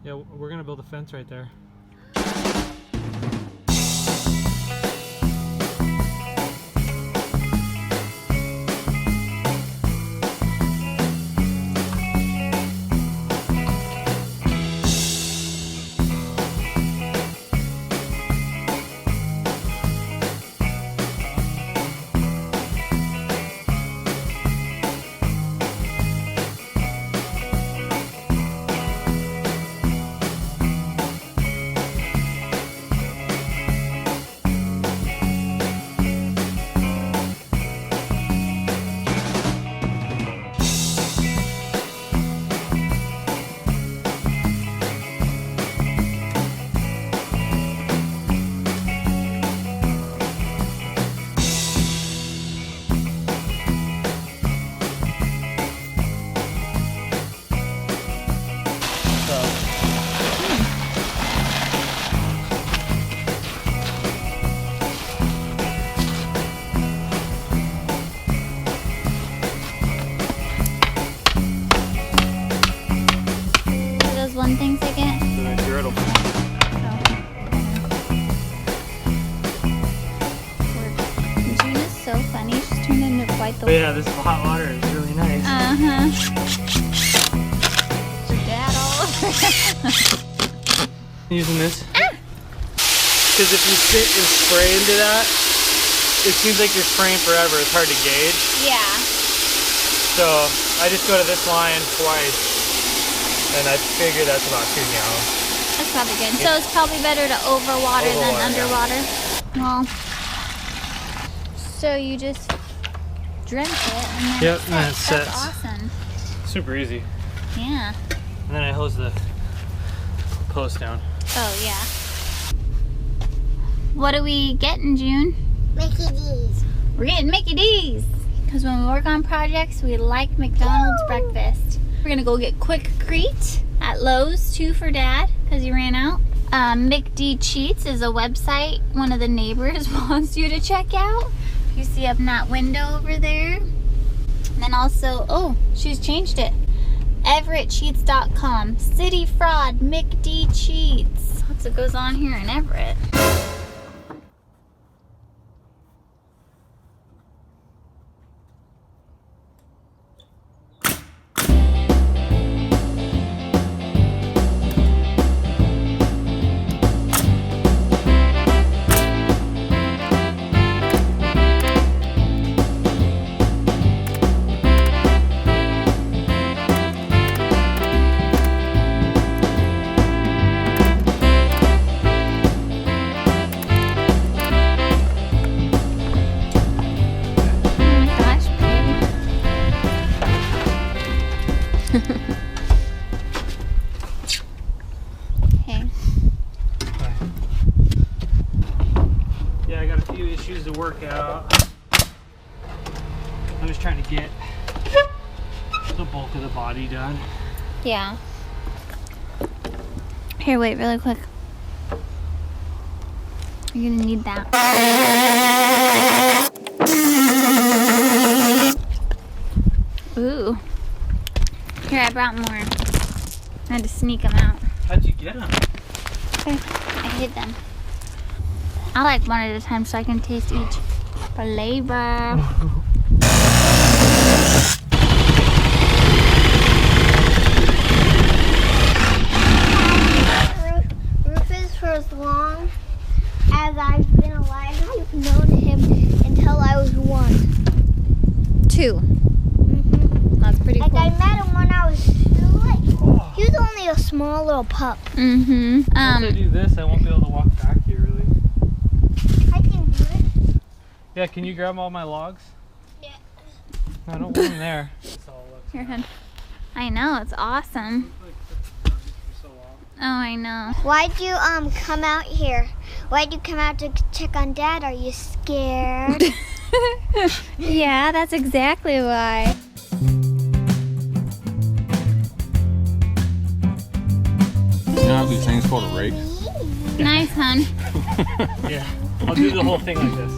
Yeah, we're gonna build a fence right there. One things again. June is so funny. She's turned into quite the. But yeah, this hot water is really nice. Your dad all over. Using this. Because if you sit and spray into that, it seems like you're spraying forever. It's hard to gauge. Yeah. So I just go to this line twice. And I figure that's about 2 gallons. That's probably good. So it's probably better to overwater than underwater. Yeah. Well, so you just drench it and then and then it sets. That's awesome. Super easy. Yeah. And then I hose the post down. Oh yeah. What are we getting, June? Mickey D's. We're getting Mickey D's. Because when we work on projects, we like McDonald's breakfast. We're gonna go get Quick Crete at Lowe's, 2 for Dad, because he ran out. McD Cheats is a website one of the neighbors wants you to check out. You see up in that window over there. And then also, oh, she's changed it. EverettCheats.com. City Fraud, McD Cheats. Lots of goes on here in Everett. Okay. Yeah, I got a few issues to work out. I'm just trying to get the bulk of the body done. Yeah. Here, wait really quick. You're gonna need that. Ooh. Here, I brought more. I had to sneak them out. How'd you get them? Okay. I hid them. I like one at a time so I can taste each flavor. Rufus, for as long as I've been alive, I've known him until I was 1. 2. That's pretty Like cool. I met him when I was 2. Like, he was only a small little pup. Once I do this, I won't be able to walk back here really. I can do it. Yeah, can you grab all my logs? Yeah. No, I don't want them there. Here, hun. I know, it's awesome. Oh, I know. Why'd you come out here? Why'd you come out to check on Dad? Are you scared? Yeah, that's exactly why. You know how these things called a rake? Nice, hun. Yeah, I'll do the whole thing like this.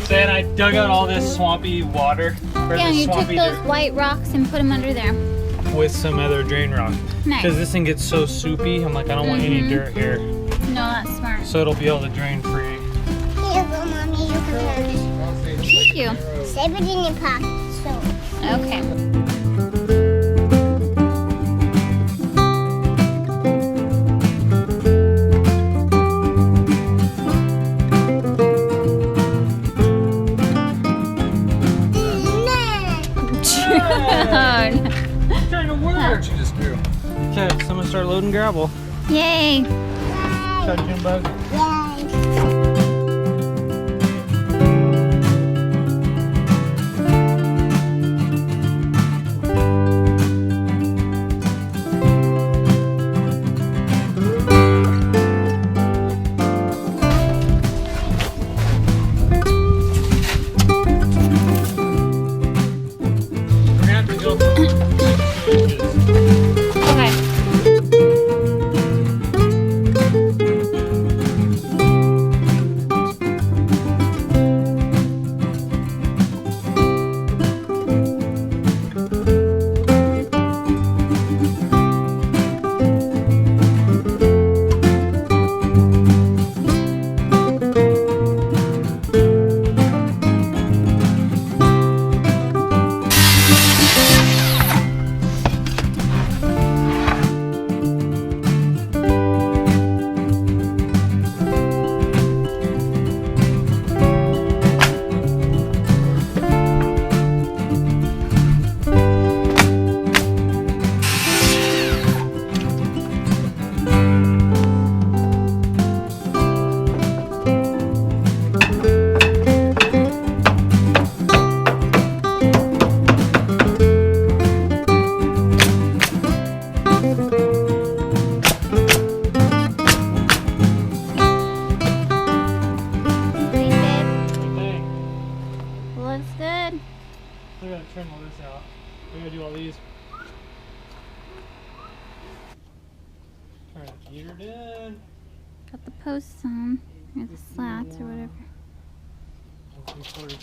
Then I dug out all this swampy water. Or Yeah, this you took swampy those dirt. white rocks and put them under there. with some other drain rock. Nice. Because this thing gets so soupy, I'm like, I don't want any dirt here. No, that's smart. So it'll be able to drain free. Here you go, Mommy. You can have it. Thank you. Save it in your pocket. So. Okay. It's trying to work. What you just do? Okay, someone start loading gravel. Yay. Try to June bug. Yay. We're gonna have to go through stages. Okay. Looks good. We gotta trim all this out. We gotta do all these. Turn the heater down. Got the posts on, or the slats or whatever. 3/4.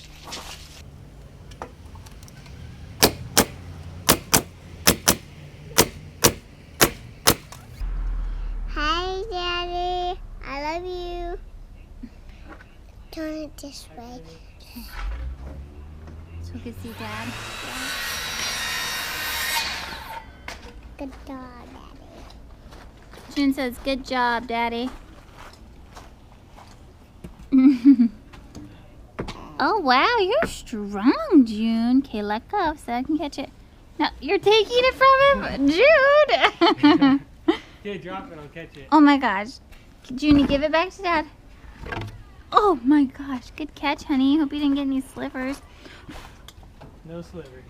Hi, Daddy. I love you. Turn it this way. So we can see Dad. Good job, Daddy. June says, "Good job, Daddy." Oh wow, you're strong, June. Okay, let go so I can catch it. No, you're taking it from him, Jude. Okay, drop it. I'll catch it. Oh my gosh, Junie, give it back to Dad. Oh my gosh, good catch, honey. Hope you didn't get any slivers. No slivers.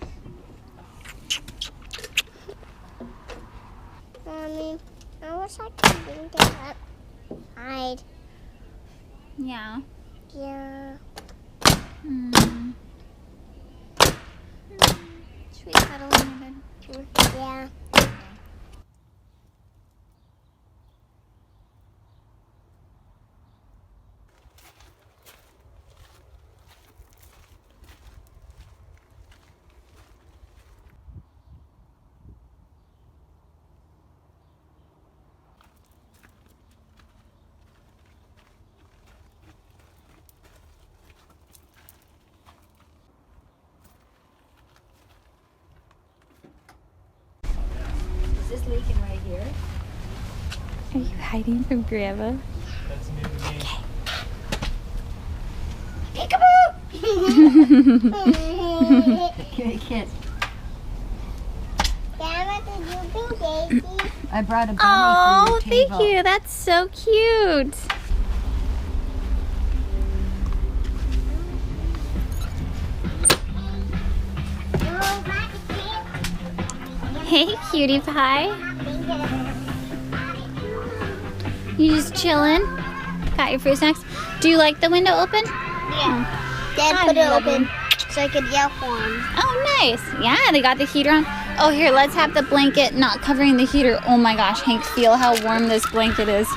Mommy, I wish I could bring that up. Hide. Yeah. Yeah. Hmm. Should we cuddle in your bed? Yeah. Is this leaking right here? Are you hiding from Grandma? That's new to me. I can't. Grandma, did you bring Daisy? I brought a bunny Oh, for your thank table. you. That's so cute. No, not Hey, cutie pie. You just chilling? Got your fruit snacks? Do you like the window open? Yeah. Dad I put it love open so I could yell for him. Oh, nice. Yeah, they got the heater on. Oh, here, let's have the blanket not covering the heater. Oh my gosh, Hank, feel how warm this blanket is.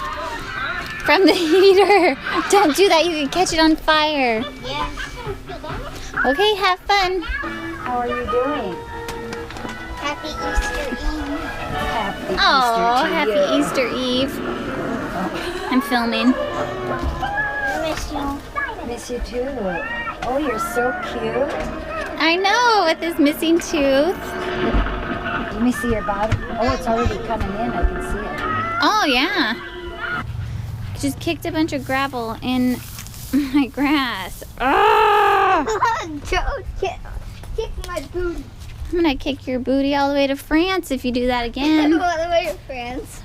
From the heater. Don't do that, you can catch it on fire. Yeah. Okay, have fun. How are you doing? Have Happy Easter Eve. Happy Oh, Easter to happy you. Easter Eve. I'm filming. I miss you. Miss you too. Oh, you're so cute. I know, with this missing tooth. Let me see your bottom. Oh, it's already coming in. I can see it. Oh, yeah. Just kicked a bunch of gravel in my grass. Ah! Don't kick my booty. I'm gonna kick your booty all the way to France if you do that All again. the way to France.